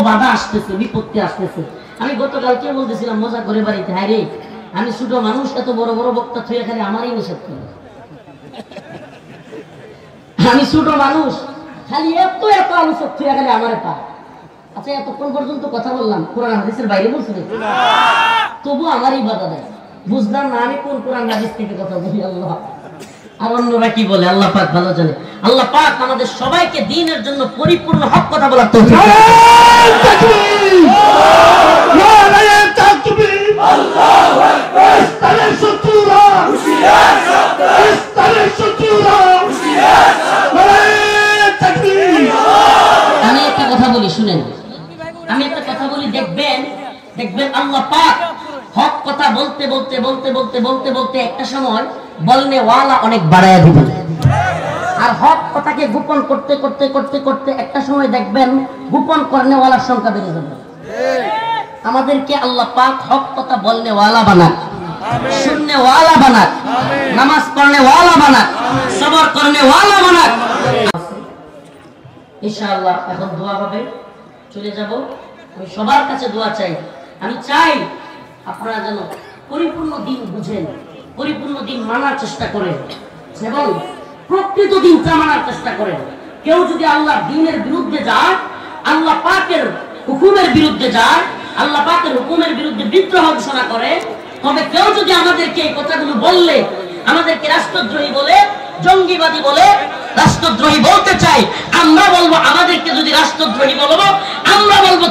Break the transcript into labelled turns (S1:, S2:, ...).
S1: বাধা আসতেছে, বিপত্তি আসতেছে। আমি গতকালকে বলতেছিলাম মজা করে বাড়িতে, হ্যাঁ রে আমি ছোট মানুষ, এত বড় বড় বক্তা থুয়ে খালি আমারই নিষেধ করে। আমি ছোট মানুষ, খালি এত এত আলোচক থুয়ে খালি আমারে পা। আচ্ছা এতক্ষণ পর্যন্ত কথা বললাম, কোরআন হাদিসের বাইরে বলছি নাকি? তবু আমারই বাধা দেয়। বুঝলাম না আমি কোন কোরআন হাদিস থেকে কথা বলি। আল্লাহ আর অন্যরা কি বলে আল্লাহ পাক ভালো জানে। আল্লাহ পাক আমাদের সবাইকে দ্বীনের জন্য পরিপূর্ণ হক কথা বলার তৌফিক দান করুন। আল্লাহু আকবার। ইসলামের শত্রুরা হুঁশিয়ার শব্দ, ইসলামের শত্রুরা হুঁশিয়ার শব্দ। আমি একটা কথা বলি শুনেন, আমি একটা কথা বলি, দেখবেন আল্লাহ পাক হক কথা বলতে বলতে বলতে বলতে বলতে বলতে একটা সময় বলনে ওয়ালা অনেক বাড়ায়া দিবেন, আর হক কথাকে গোপন করতে করতে করতে করতে একটা সময় দেখবেন গোপন করনে ওয়ালার সংখ্যা বেড়ে যাবে। আমাদেরকে আল্লাহ পাক হক কথা বলনে ওয়ালা বানাক, শুননে ওয়ালা বানাক, নামাজ পড়নে ওয়ালা বানাক, সবর করনে ওয়ালা বানাক। ইনশাআল্লাহ এখন দোয়া হবে, চলে যাব। আমি সবার কাছে দোয়া চাই, আমি চাই আপনারা যেন পরিপূর্ণ দিন বুঝেন, পরিপূর্ণ দিন মানার চেষ্টা করেন এবং প্রকৃত দিনটা মানার চেষ্টা করেন। কেউ যদি আল্লাহর দ্বীনের বিরুদ্ধে যায়, আল্লাহ পাকের হুকুমের বিরুদ্ধে যায়, আল্লাহ পাকের হুকুমের বিরুদ্ধে বিদ্রোহ ঘোষণা করে, তবে কেউ যদি আমাদেরকে এই কথাগুলো বললে, আমাদেরকে রাষ্ট্রদ্রোহী বলে, জঙ্গিবাদী বলে, রাষ্ট্রদ্রোহী বলতে চাই, আমরা বলবো আমাদেরকে যদি রাষ্ট্রদ্রোহী বলবো, আমরা বলবো